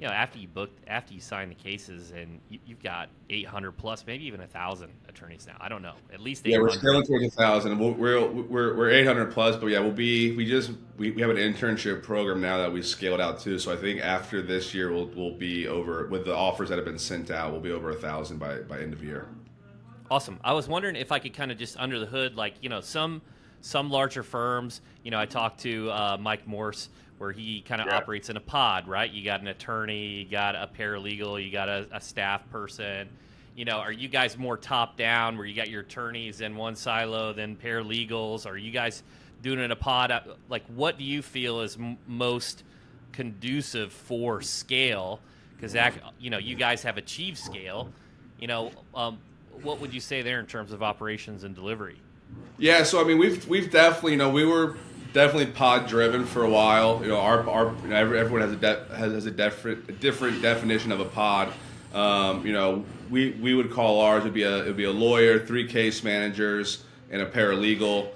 after you sign the cases, and you've got 800 plus, maybe even 1,000 attorneys now. I don't know, at least Yeah, we're 800. scaling towards 1,000. We're 800 plus, but yeah, we have an internship program now that we scaled out too. So I think after this year, we'll be over with the offers that have been sent out. We'll be over 1,000 by end of year. Awesome. I was wondering if I could kind of just under the hood, like some larger firms. I talked to Mike Morse, where he kind of Yeah. operates in a pod, right? You got an attorney, you got a paralegal, you got a staff person. Are you guys more top down, where you got your attorneys in one silo, then paralegals? Are you guys doing it in a pod? Like, what do you feel is most conducive for scale? Because you guys have achieved scale. You know, what would you say there in terms of operations and delivery? Yeah, so I mean, we've definitely, we were definitely pod driven for a while. Everyone has a different definition of a pod. We would call ours would be a lawyer, 3 case managers, and a paralegal,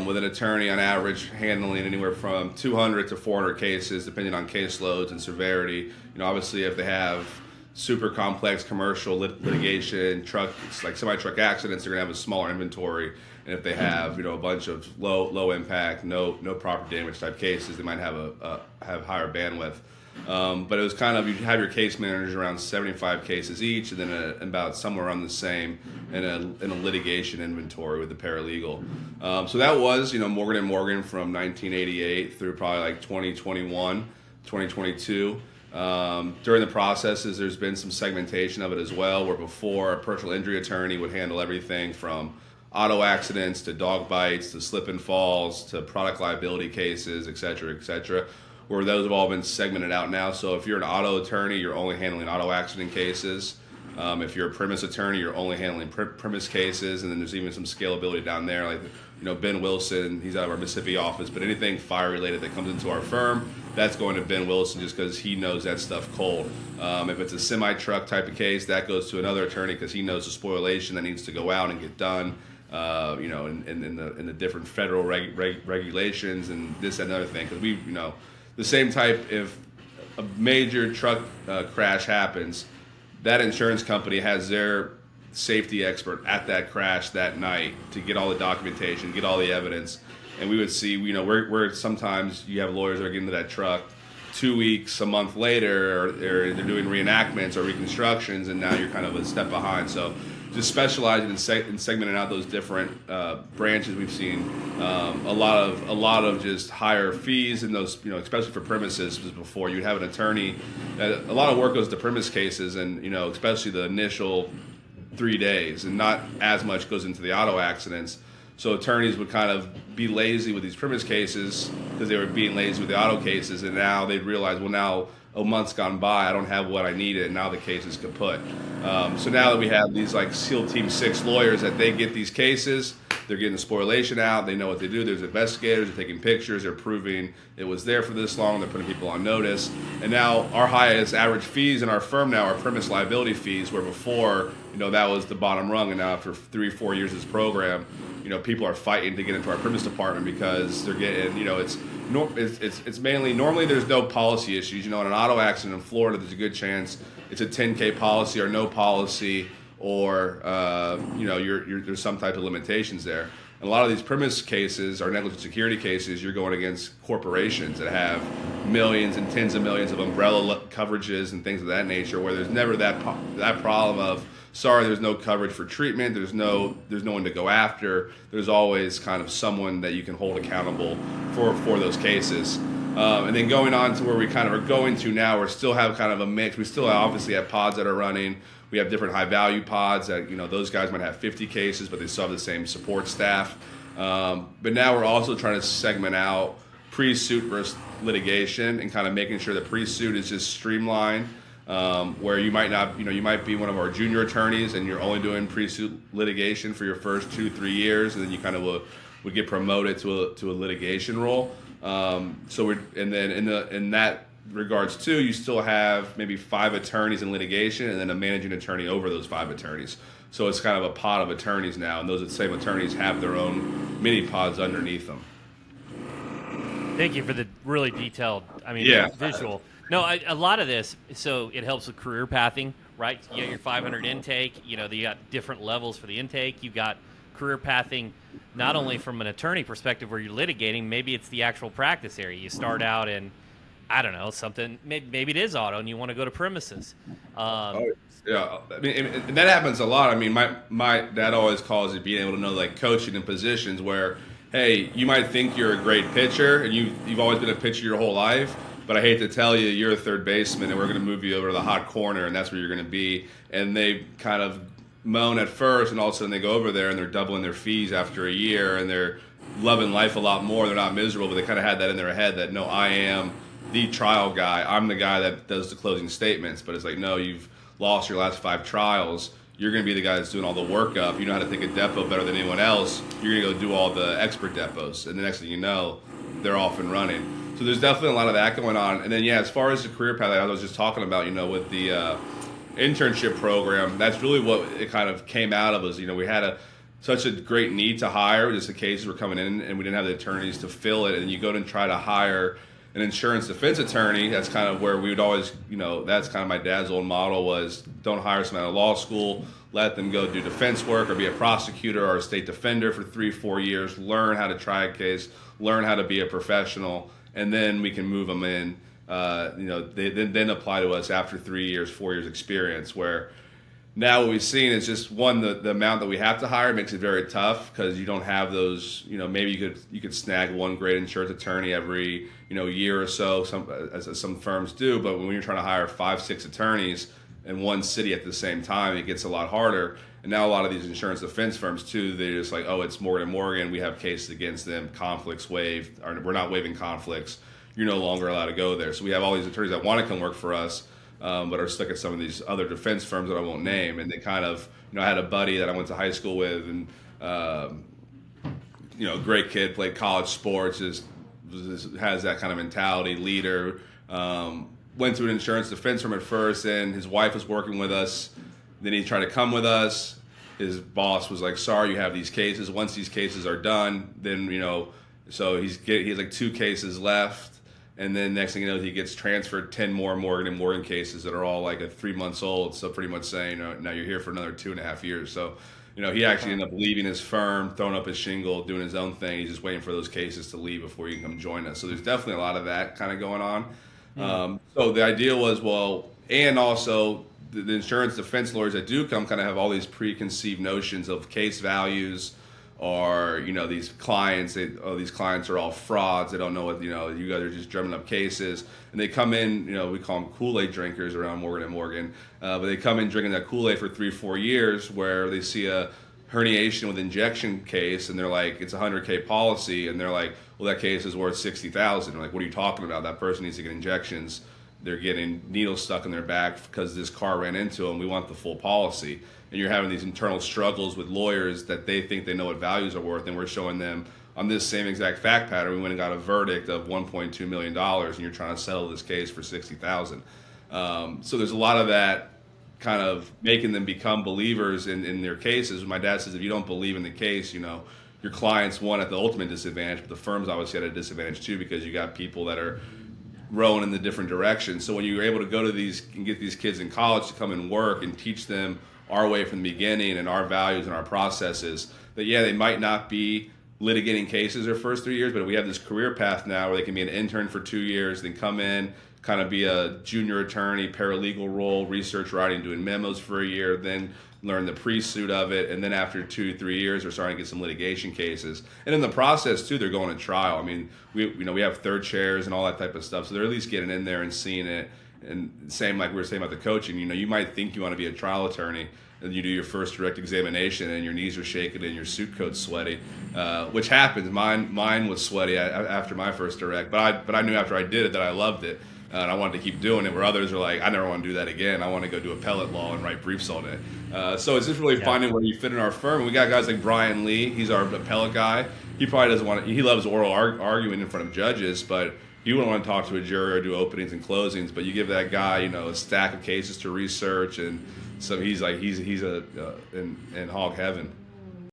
with an attorney on average handling anywhere from 200 to 400 cases, depending on caseloads and severity. Obviously, if they have super complex commercial litigation, trucks like semi truck accidents, they're gonna have a smaller inventory. And if they have a bunch of low impact, no property damage type cases, they might have higher bandwidth. But it was kind of, you have your case managers around 75 cases each, and then about somewhere around the same in a litigation inventory with the paralegal. So that was Morgan and Morgan from 1988 through probably like 2021, 2022. During the processes, there's been some segmentation of it as well, where before a personal injury attorney would handle everything from auto accidents to dog bites to slip and falls to product liability cases, et cetera, where those have all been segmented out now. So if you're an auto attorney, you're only handling auto accident cases. If you're a premise attorney, you're only handling premise cases, and then there's even some scalability down there. Like, Ben Wilson, he's out of our Mississippi office, but anything fire related that comes into our firm, that's going to Ben Wilson just because he knows that stuff cold. If it's a semi truck type of case, that goes to another attorney because he knows the spoliation that needs to go out and get done. In the different federal regulations and this and another thing, because the same type, if a major truck crash happens, that insurance company has their safety expert at that crash that night to get all the documentation, get all the evidence. And we would see, we're sometimes you have lawyers that are getting to that truck 2 weeks, a month later, or they're doing reenactments or reconstructions, and now you're kind of a step behind. So just specializing in segmenting out those different branches, we've seen a lot of just higher fees in those, especially for premises. Because before you'd have an attorney, a lot of work goes to premise cases, and especially the initial 3 days, and not as much goes into the auto accidents. So attorneys would kind of be lazy with these premise cases because they were being lazy with the auto cases, and now they'd realize, well, now a month's gone by, I don't have what I needed, and now the case is kaput. So now that we have these like SEAL Team 6 lawyers, that they get these cases, they're getting the spoliation out, they know what they do, there's investigators, they're taking pictures, they're proving it was there for this long, they're putting people on notice. And now our highest average fees in our firm now are premise liability fees, where before, that was the bottom rung, and now after 3-4 years of this program, people are fighting to get into our premise department because they're getting, it's mainly, normally there's no policy issues. In an auto accident in Florida, there's a good chance it's a 10K policy or no policy, or there's some type of limitations there. And a lot of these premise cases or negligent security cases, you're going against corporations that have millions and tens of millions of umbrella coverages and things of that nature, where there's never that problem of, sorry, there's no coverage for treatment, there's no one to go after. There's always kind of someone that you can hold accountable for those cases. And then going on to where we kind of are going to now, we still have kind of a mix. We still obviously have pods that are running. We have different high value pods that, those guys might have 50 cases, but they still have the same support staff. But now we're also trying to segment out pre-suit versus litigation, and kind of making sure that pre-suit is just streamlined. Where you might not, you might be one of our junior attorneys and you're only doing pre-suit litigation for your first 2-3 years, and then you kind of would get promoted to a litigation role. And then in that regards too, you still have maybe 5 attorneys in litigation, and then a managing attorney over those 5 attorneys. So it's kind of a pod of attorneys now, and those same attorneys have their own mini pods underneath them. Thank you for the really detailed, Yeah. visual. No, a lot of this, so it helps with career pathing, right? You got your 500 intake. You got different levels for the intake. You got career pathing, not only from an attorney perspective where you're litigating. Maybe it's the actual practice area. You start out in, I don't know, something. Maybe it is auto, and you want to go to premises. Oh, yeah. I mean, and that happens a lot. I mean, my dad always calls it being able to know like coaching in positions where, hey, you might think you're a great pitcher and you've always been a pitcher your whole life, but I hate to tell you, you're a third baseman and we're going to move you over to the hot corner and that's where you're going to be. And they kind of moan at first, and all of a sudden they go over there and they're doubling their fees after a year and they're loving life a lot more. They're not miserable, but they kind of had that in their head that no, I am the trial guy. I'm the guy that does the closing statements. But it's like, no, you've lost your last 5 trials. You're going to be the guy that's doing all the workup. You know how to take a depot better than anyone else. You're going to go do all the expert depots. And the next thing you know, they're off and running. So there's definitely a lot of that going on. And then, yeah, as far as the career path, like I was just talking about, with the internship program, that's really what it kind of came out of was, we had such a great need to hire. Just the cases were coming in and we didn't have the attorneys to fill it. And you go and try to hire an insurance defense attorney. That's kind of where we would always, that's kind of my dad's old model was don't hire someone out of law school, let them go do defense work or be a prosecutor or a state defender for 3-4 years, learn how to try a case, learn how to be a professional, and then we can move them in. They then apply to us after 3 years, 4 years experience. Where now what we've seen is just one, the amount that we have to hire makes it very tough because you don't have those. Maybe you could snag one great insurance attorney every year or so, as some firms do. But when you're trying to hire 5-6 attorneys in one city at the same time, it gets a lot harder. And now a lot of these insurance defense firms too, they're just like, oh, it's Morgan & Morgan. We have cases against them. Conflicts waived. Or we're not waiving conflicts. You're no longer allowed to go there. So we have all these attorneys that want to come work for us, but are stuck at some of these other defense firms that I won't name. And they kind of, I had a buddy that I went to high school with, and great kid, played college sports, has that kind of mentality, leader. Went to an insurance defense firm at first, and his wife was working with us. Then he tried to come with us. His boss was like, "Sorry, you have these cases. Once these cases are done, then so he has like 2 cases left." And then next thing you know, he gets transferred 10 more Morgan & Morgan cases that are all like at 3 months old. So pretty much saying, now you're here for another 2.5 years. So, he actually ended up leaving his firm, throwing up his shingle, doing his own thing. He's just waiting for those cases to leave before he can come join us. So there's definitely a lot of that kind of going on. So the idea was, and also the insurance defense lawyers that do come kind of have all these preconceived notions of case values, or these clients, these clients are all frauds. They don't know what, you guys are just drumming up cases. And they come in, we call them Kool-Aid drinkers around Morgan & Morgan, but they come in drinking that Kool-Aid for 3-4 years, where they see a herniation with injection case and they're like, it's a $100K policy, and they're like, well, that case is worth $60,000. Like, what are you talking about? That person needs to get injections. They're getting needles stuck in their back because this car ran into them. We want the full policy. And you're having these internal struggles with lawyers that they think they know what values are worth, and we're showing them on this same exact fact pattern. We went and got a verdict of $1.2 million, and you're trying to settle this case for $60,000. So there's a lot of that kind of making them become believers in their cases. My dad says if you don't believe in the case, your clients won at the ultimate disadvantage, but the firm's obviously at a disadvantage too, because you got people that are rowing in the different directions. So when you're able to go to these and get these kids in college to come and work and teach them our way from the beginning and our values and our processes, that they might not be litigating cases their first 3 years, but we have this career path now where they can be an intern for 2 years, then come in, kind of be a junior attorney, paralegal role, research writing, doing memos for a year, then learn the pre-suit of it, and then after 2-3 years they're starting to get some litigation cases. And in the process too, they're going to trial. I mean, we have third chairs and all that type of stuff, so they're at least getting in there and seeing it. And same like we were saying about the coaching, you might think you want to be a trial attorney, and you do your first direct examination and your knees are shaking and your suit coat's sweaty, which happens. Mine was sweaty after my first direct, but I knew after I did it that I loved it. And I wanted to keep doing it, where others are like, I never want to do that again. I want to go do appellate law and write briefs all day. So it's just really finding where you fit in our firm. And we got guys like Brian Lee. He's our appellate guy. He probably doesn't want to, he loves oral arguing in front of judges, but he wouldn't want to talk to a jury or do openings and closings. But you give that guy, a stack of cases to research, and so he's in hog heaven.